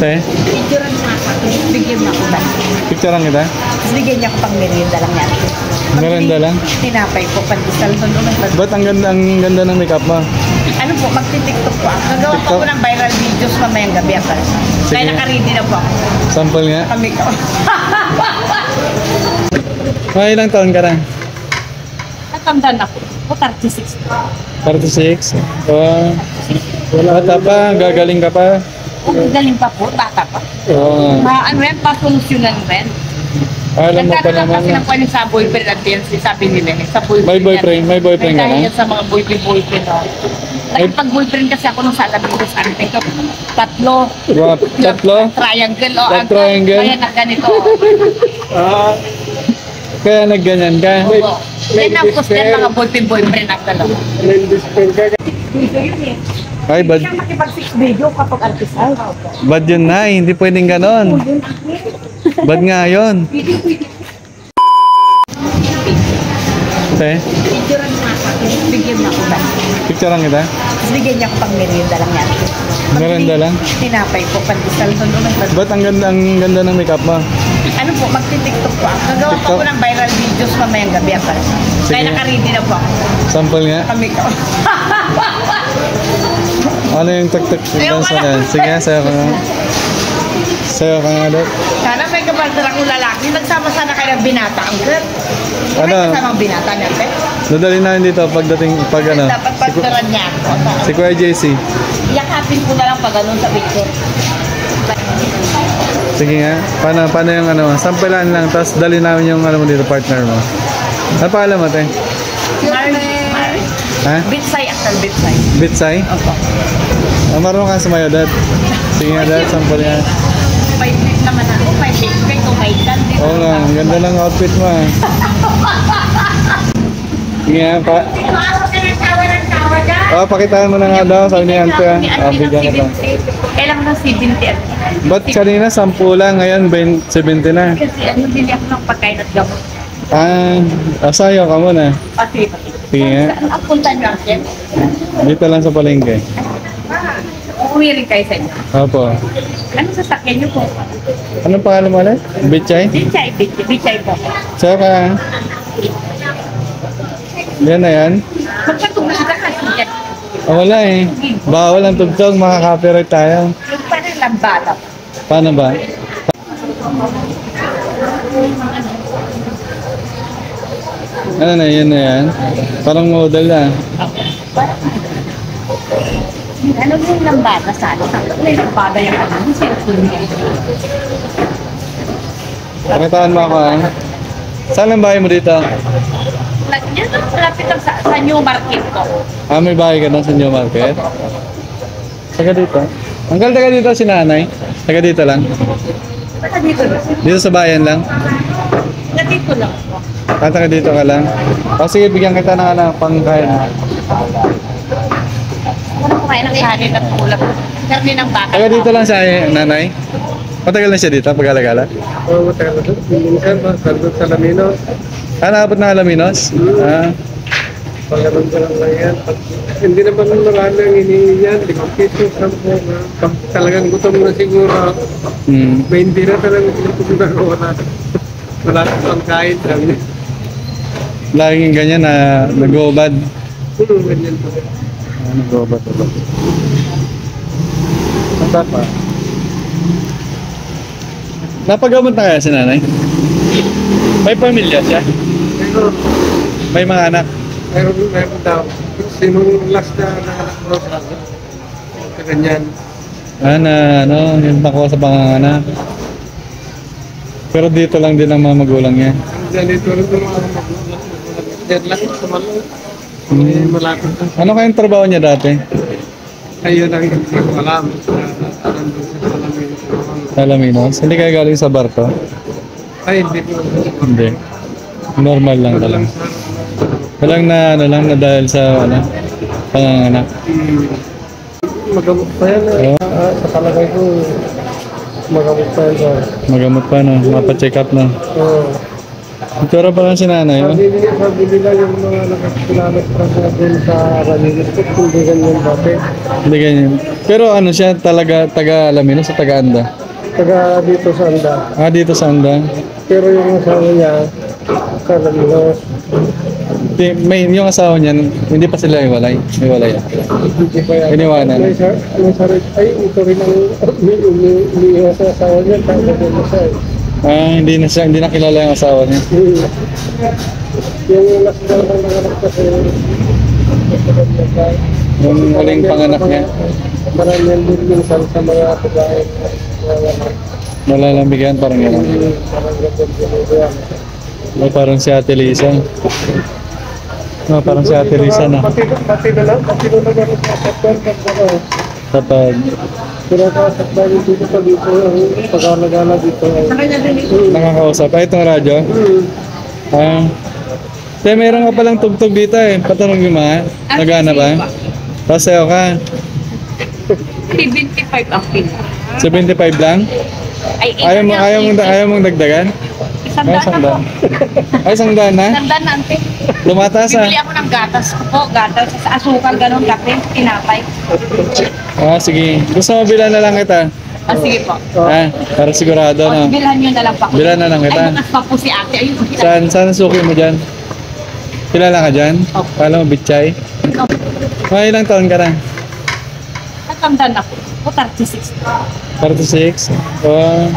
Te? Picture mo nga ako. Bigyan mo ako ba? Picture lang kita? Bigyan niya ako pang merienda lang yan. Merienda lang? Tinapay po, pandesal mo naman. Ba't ang ganda ng makeup mo? Ano po, magti-tiktok po ako. Nagawa pa ko ng viral videos mamayang gabi ako. Kaya naka-ready na po ako. Sample nga? Kami ko. Mga ilang taon ka na? Natandaan ako. O 36. 36? Bata pa, gagaling ka pa? Galing pa po, bata pa. Oo. Ano yan, pasolusyonan rin. Alam mo pa Nagkakaroon naman. kasi ng pwede sa boyfriend at yan, sabi nila sa boyfriend. May boyfriend ka na? Dahil sa mga boyfriend. Pag boyfriend kasi ako nung sa Alaminos, ante ko, tatlo. Tatlo? Triangle o Triangle? Kaya na ganito. Kaya nagganyan ka? Oo. Yan ang yan mga boyfriend ang dalawa. Ay, bad, Siyang makipag-6 video kapag artista. bad yun na, hindi pwedeng ganon. Bad nga yun. Te? Picture mo nga ako. Bigyan mo ako ba? Picture lang kita? Bigyan niya ako pang merienda lang yan. Merienda lang? Tinapay po, pandesal mo naman. Ba't ang ganda ng makeup mo? Ano po, magti-tiktok po ako. Nagawa pa TikTok? ko ng viral videos mamayang gabi ako. Kaya Sige. naka-ready na po ako. Sample nga? Kami ko. Ano yung tuk-tuk dance na yan? Sige, sayo ka nga. Sayo ka nga doon. Sana may kabaltar akong lalaki. Nagsama sana kayo ng binata ang girl. Ano? May kasamang binata natin. Nadali na dito pagdating, pag ano. Dapat pagtaran niya ako. Si Kuya JC. Yakapin ko na lang pag ganun sa picture. Sige nga. Paano yung ano, sampelan lang, tapos dali namin yung ano mo dito, partner mo. Ano pa alam mo, te? Ha? Bitsay, aktal bitsay. Bitsay? Opo. Marunong ka sumayo, dad. Sige nga, dad, sample nga. May flip naman ako. May flip kay kumaitan. Oo nga, ang ganda ng outfit mo ah. Sige nga, pakitaan mo na nga daw, sabi ni Ante ah. Bigyan ka pa. Kailangan ng 70. Ba't kanina 10 lang, ngayon 70 na? Kasi ano, bili ako ng pagkain at gamot. Sayo ka muna. Kasi, Sige nga, saan ang punta niyo ako? dito lang sa palengke. Uuwi rin kayo sa inyo. Opo. Ano sasakyan niyo po? Anong pangalan mo ulit? Bichay? Bitsay po. Sayo ka. Yan na yan. Magpatugmas ka kasi. Wala eh. Bawal ang tugtog, makaka-copyright tayo. Yung parang lambada. Paano ba? Ano na yan na yan? Parang model na. Ano yung lambada sa ano? May lambada yung ano? Yung cellphone niya. Pakitaan mo ako ah. Saan ang bahay mo dito? Yan, malapit lang sa New Market ko. May bahay ka na sa New Market? Taga dito? Hanggang taga dito si nanay? Taga dito lang? Basta dito lang. Dito sa bayan lang? Dito lang po. Taga dito ka lang? O sige, bigyan kita ng ano, pangkain. Ano kumain ng kanin at tulak? Karni ng baka. Taga dito lang siya nanay? Matagal na siya dito, pag-alagala? Oo, matagal na. Minsan, sandot sa Alaminos. Naabot na Alaminos? Pagkaroon ko lang yan. Hindi naman marami ang hinihingi yan. 5 piso, 10. Pag talagang gutom na siguro, may hindi na talagang gutom na wala na pang kain. Laging ganyan na nag-uubad. Ganyan po. Nag-uubad ito. Ang tapa. Napagamot na kaya si nanay? May pamilya siya? Pero, May mga anak? meron daw. Sinong last na anak mo sa akin? Ganyan. Yung nakuha sa panganganak. Pero dito lang din ang mga magulang niya. Dito rin ito mga magulang. Diyan lang sa malong. Malapit na. Ano kayong trabaho niya dati? Ayun lang hindi ko alam. Nandun sa Alaminos. Alaminos? Hindi kayo galing sa barko? Ay, hindi ko. Hindi. Normal lang talaga. Walang na dahil sa panganganak. Magamot pa yan. Sa palagay ko, magamot pa yan. Magamot pa no? Mapacheck up na. Oo. Pero parang si nanay, oh. Sabi nila yung mga nakakilala sa doon sa Ranilis ko, hindi ganyan dati. Hindi ganyan. Pero ano siya, talaga taga Alaminos sa taga Anda? Taga dito sa Anda. Ah, dito sa Anda. Pero yung asawa niya, sa Ranilis. May, yung asawa niya, hindi pa sila iwalay. Iwalay. Hindi pa yan. Iniwanan. May sarili, ay ito rin ang umiiwa sa asawa niya, kaya na siya eh. Ah, hindi na kilala yung asawa niya. Yung last na lang nanganak kasi Yung huling panganak niya, marami yan din minsan sa mga babae. nalalambigan, parang gano'n. Parang ganyan. O, parang si Ate Lisa. Oh, parang si Ate Lisa na. Pati na lang meron sa sakwan Kapag pinakasakban dito sa dito, pag-alagala dito. Sa kanya din nakakausap. Ay, itong radyo. Ah. Kaya meron ka palang tugtog dito eh. Patanong yung mga. Nagana ba? Tapos sa'yo ka. 75 ang pin. 75 lang? Ay, Ayaw mong dagdagan? Isang Ay, daan isang na po. daan. Ay, isang daan na? Isang daan na, ante. Lumataas ah. Bibili ako ng gatas ko po. Gatas sa asukal, ganun, kape, tinapay. Ah, sige. Gusto mo bilan na lang kita? Ah, sige po. Ah, para sigurado O, no. bilhan nyo na lang pa. Bilhan na lang kita. Ay, bukas pa po si ate. Ayun, Saan ang suki mo dyan? Kilala ka dyan? Opo. Kala mo bitchay? Mga ilang taon ka na? Natanda na po. O, 36. 46? Oh,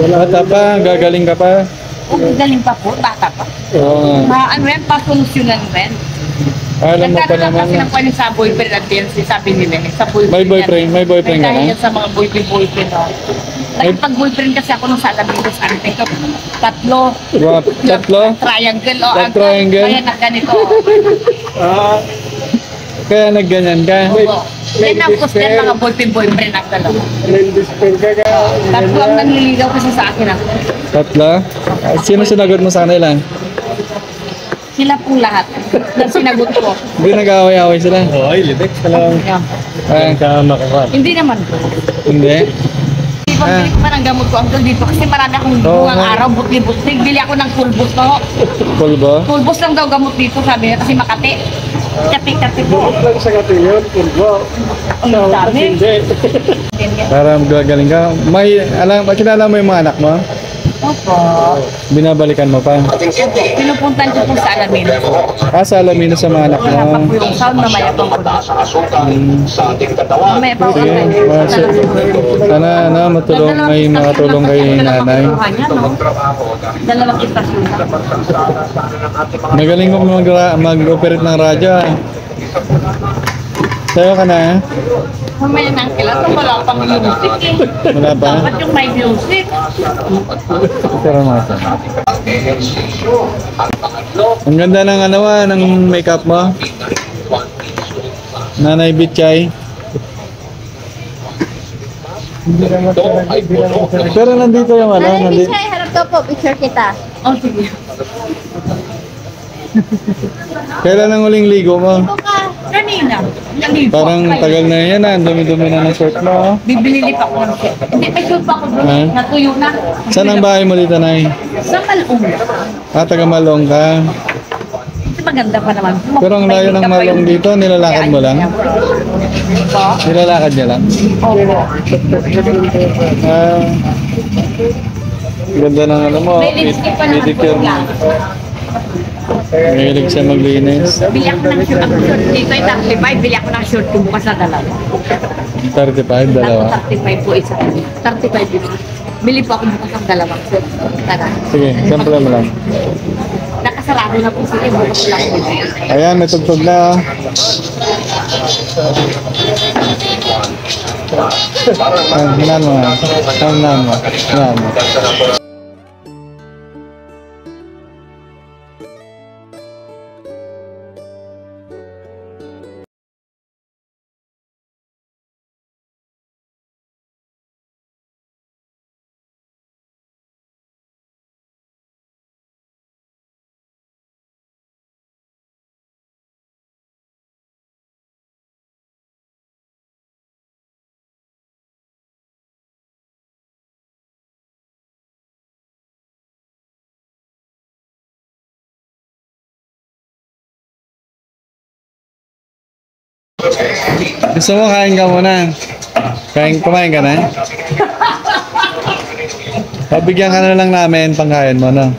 bata pa, gagaling ka pa. O, galing pa po, bata pa. Oo nga. Ano yan, pasolusyonan rin. Alam mo pa Nagkaroon naman. kasi ng kwento sa boyfriend at yan, sabi nila, sa boyfriend. May boyfriend, yan. may boyfriend ka Dahil na? yan sa mga boyfriend, no. Nagpag-boyfriend kasi ako nung sa Alaminos, tatlo. Wow, tatlo? Triangle, o. That triangle? Kaya na ganito. Kaya nagganyan ka? Oo. Yan ang gusto yan, mga boyfriend ang dalawa. Nandispen ka ka. Tatlo ang nanliligaw kasi sa akin ako. Tatlo? Ah, sino sinagot mo sa kanila? Sila po lahat. Na sinagot ko. Hindi nag-away-away sila? Ay, litek ka lang. Ah, Ka makakat. Hindi naman po. hindi? Hindi pagbili ko man ang gamot ko uncle dito kasi marami akong Oo buwang nga. araw, butli-butli. Bili ako ng pulbos no. Pulbo? Pulbos lang daw gamot dito sabi niya kasi Makati. Kati-kati po. Bukot lang sa katingan, pulbo. Ang dami. Hindi. Para gagaling ka. Kilala mo yung mga anak mo? Opo. Binabalikan mo pa? Pinupuntan ko po sa Alaminos. Ah, sa Alaminos sa mga anak Wala pa mo. po yung sound, mamaya pang po. Mamaya pa Sige. online. Sana may makatulong kay nanay. Dalawang istasyon. Magaling mo mag-operate ng radyo ah. Sayo ka na ah. Mamaya nang kailan kung wala pang music eh. Wala pa? Dapat yung may music. Pero natin. Ang ganda ng ng makeup mo. Nanay Bitchay. Pero nandito yung Nanay, nandito. Bishay, harap ka po. Picture kita. Oh, sige. Kailan ang huling ligo mo? Ito ka. Kanina. Nalipo. Parang tagal na yan ah. Ang dumi-dumi na ng shirt mo. oh. Bibili pa ako ng shirt. Hindi, may shirt pa ako doon. Ha? Natuyo na. Saan ang bahay mo dito, Nay? Sa Malong. Ah, taga Malong ka. Kasi maganda pa naman. Pero ang layo ng Malong dito, nilalakad mo lang? Po? Nilalakad niya lang? Opo. Ah, ganda ng mo. May lipstick pa naman po Pedicure mo. lang. Mahilig siya maglinis. Bili ako ng shirt. Ang shirt dito ay 35. Bili ako ng shirt ko bukas na dalawa. 35, dalawa. Tapos 35 po isa. 35 isa. Bili po ako bukas ng dalawang shirt. Tara. Sige, sample mo lang. Nakasarado na po sila. Bukas ko lang po. Ayan, may tugtog na. Oh. Hinan mo nga. Hinan mo. Hinan mo. Gusto mo kain ka muna? Kumain ka na? Pabigyan ka na lang namin pangkain mo, no?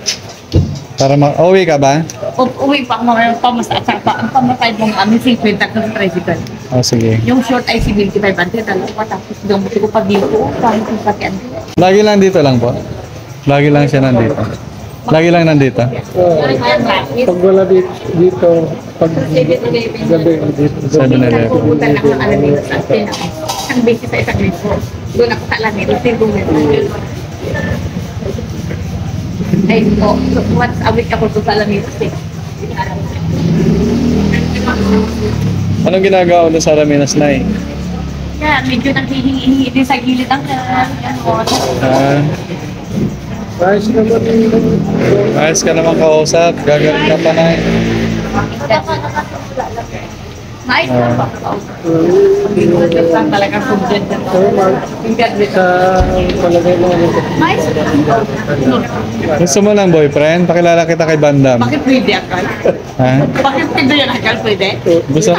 Para uwi ka ba? Uwi pa ako ngayon ang pamatay mong amin 50 sa tricycle. Oh, sige. Yung short ay 75 ante, dalawa tapos gamuti ko pa dito, paano kung sakyan. Lagi lang dito lang po. Lagi lang siya nandito. Lagi lang nandito. Pag wala dito, pag gabi dito. 7-Eleven. Pupunta lang ng Alameda sa atin. Isang beses sa isang linggo. Doon ako sa Alameda, tirong meron. Ay, once a week ako doon sa Alameda. Anong ginagawa mo sa Raminas, Nay? Kaya medyo nanghihingi din sa gilid ang ano. Ayos naman yung Ayos ka naman kausap. Gagaling ka pa, Nay. Nice na ba? Hindi ko lang talagang subject na to. Yung graduate. sa palagay mo. Nice na. Gusto mo ng boyfriend? Pakilala kita kay Bandam. Bakit pwede akal? Ha? Bakit pwede yan akal? Pwede? Gusto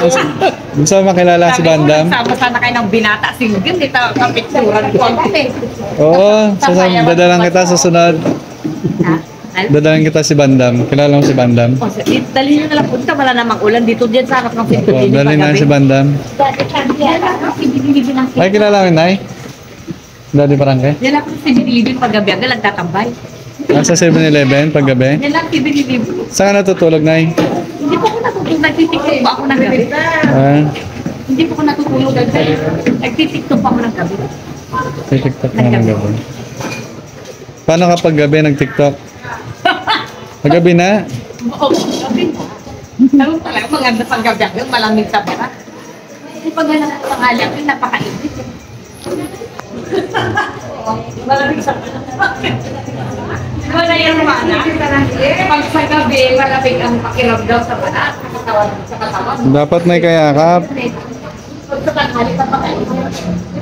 mo makilala si Bandam? Sama sana kayo ng binata. Single, dito kapitsuran ko. Oo, dadalang kita susunod. Ha? Dadalang kita si Bandam. Kilala mo si Bandam? O, dali nyo nalang punta. Wala namang ulan dito. Diyan sa harap ng Opo, pinto. dali na si Bandam. Sibilibin ang Ay, kilala mo yun, Nay? Daddy Parangke? Yan lang si Sibilibin paggabi. Ang nagtatambay. Nasa 7-Eleven paggabi? Yan lang si Sibilibin. Saan ka natutulog, Nay? Hindi po ako natutulog. Nagtitiktok pa ako ng gabi. Hindi po ako natutulog ng gabi. Nagtitiktok pa ako ng gabi. TikTok na ng gabi. Paano kapag gabi nag-TikTok? Paggabi na? Oo, gabi na. Alam talaga, maganda pang gabi ako. Malamig sa bara. Kasi pag ganang pangalan ko, napakainit. Malamig sa bara. Wala yung mana. Pag sa gabi, malamig ang pakiramdam sa bara. Sa katawan. Dapat may kayakap. Pag sa tanghali, napakainit.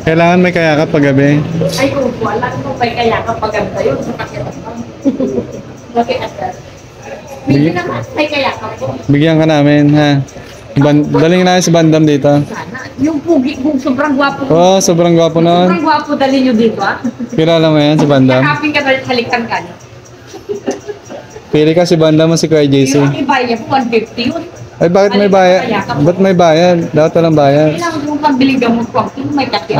Kailangan may kayakap paggabi. Ay, kung wala mo ba kaya kapag ganda yun sa pakiramdam. Bakit atas? Hindi naman, may kaya ka po. Bigyan ka namin, ha? Daling na si Bandam dito. Sana. Yung pugi, kung sobrang gwapo. Oo, sobrang gwapo nun. Sobrang gwapo, dali nyo dito, ah. Kilala mo yan, si Bandam? Kakapin ka dahil halikan ka niya. Pili ka si Bandam o si Kuya JC. Yung iba niya, 150 yun. Ay, bakit may bayad? Ba't may bayad? Dapat walang bayad. Kailangan mong pambili gamot ko. May kati.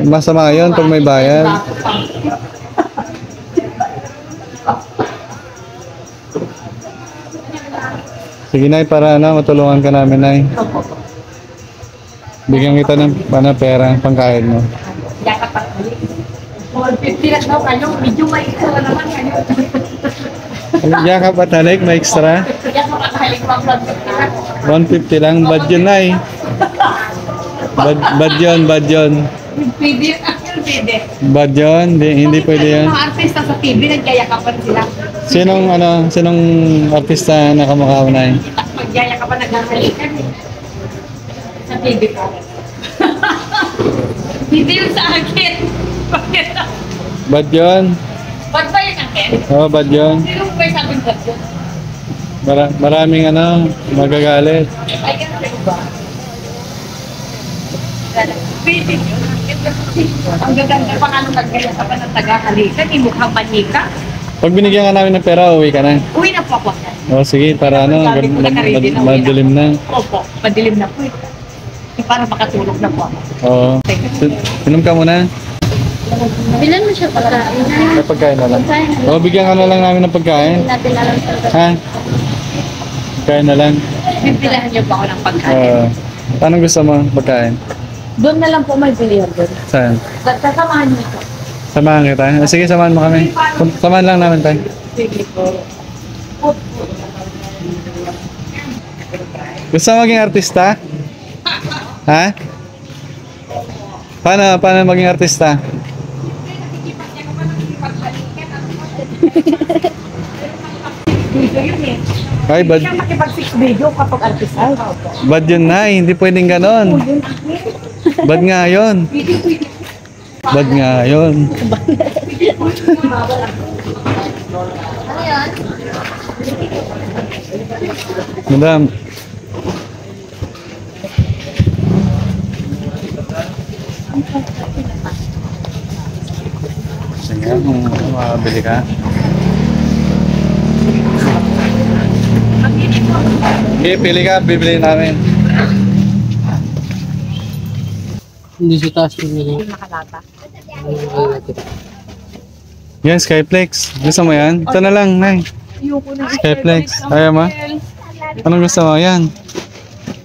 Masama yun pag may bayad. Sige, Nay, para matulungan ka namin, Nay. Opo. Bigyan kita ng pera, pangkain mo. Yakap at halik. 150 lang daw kayo. Medyo may isa naman kayo. Yakap at halik, may extra. Yakap at halik pang 150 lang, bad yun, Nay. Bad yun. Pwede yun. Actual pwede. Bad yun, hindi pwede yan. Mga artista sa TV, nagyayakapan sila. Sinong artista na kamukha mo, Nay? Magyayakapan, naghahalikan. Sa TV ko. Hindi yun sa akin. Bakit? Bad yun. Ba't ba yun akin? Oo, bad yun. Sino ba yung sabing ba't yun? Maraming magagalit. Ay, ganun ba? Pwede yun. Ang gaganda pa nga nung nagyayakapan ng taga-halikan, yung mukhang manika. Pag binigyan ka namin ng pera, uwi ka na. Uwi na po ako. O sige, para madilim na. Opo, madilim na po eh. Para makatulog na po ako. Oo. Inom ka muna. Bilan mo siya pagkain. May pagkain na lang. O, bigyan ka na lang namin ng pagkain. Hindi natin alam sa Ha? Pagkain na lang. Bibilahan niyo pa ako ng pagkain. Anong gusto mo pagkain? Doon na lang po may bilihan doon. Saan? Sasamahan niyo ito. Samahan kita. Sige, samahan mo kami. Samahan lang namin tayo. Sige po. Gusto mo maging artista? Ha? Paano maging artista? Video yun eh. Ay, bad, Siya makipag-six video kapag artist. Ay, bad yun, Nay. Hindi pwedeng ganon. Bad nga yun. Bad nga yun. Ano yan? Madam. Sige, kung makabili ka. Okay, pili ka, bibili namin. Hindi sa taas yung Yan, Skyflex. Gusto mo yan? Ito na lang, Nay. Ayoko na Skyflex. Ayaw mo? Anong gusto mo? Yan.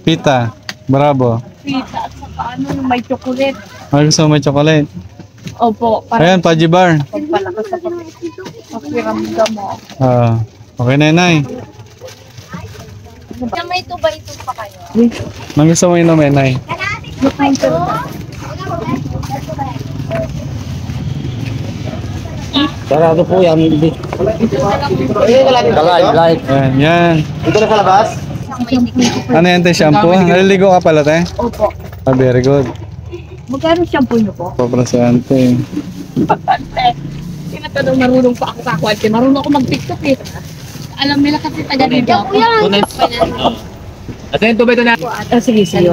Pita. Bravo. pita at saka ano, yung may chocolate. Ano gusto mo may chocolate? Opo, para Ayan, Paji Bar. pagpalakas sa pakiramdam mo. Okay na, Nay. May tuba ito pa kayo. Anong gusto mo inumin, Nay? Sarado po yan. Kalay. Ayan, yan. Dito na sa labas? Ano yan, te? Shampoo? Naliligo ka pala, te? Opo. Very good. Magkano shampoo niyo po? Paprasante. Pagkante. Tinatanong marunong pa ako sa kwante. Marunong ako mag-tiktok eh. Alam nila kasi taga dito. Ate, yung tubay ito na. Sige, sige.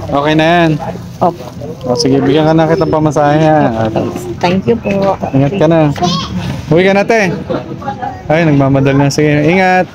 Okay na yan. Opo. O, sige, bigyan ka na kitang pamasahe, ha? Thank you po. Ingat ka na. Uwi ka na, te. Ay, nagmamadal na. Sige, ingat.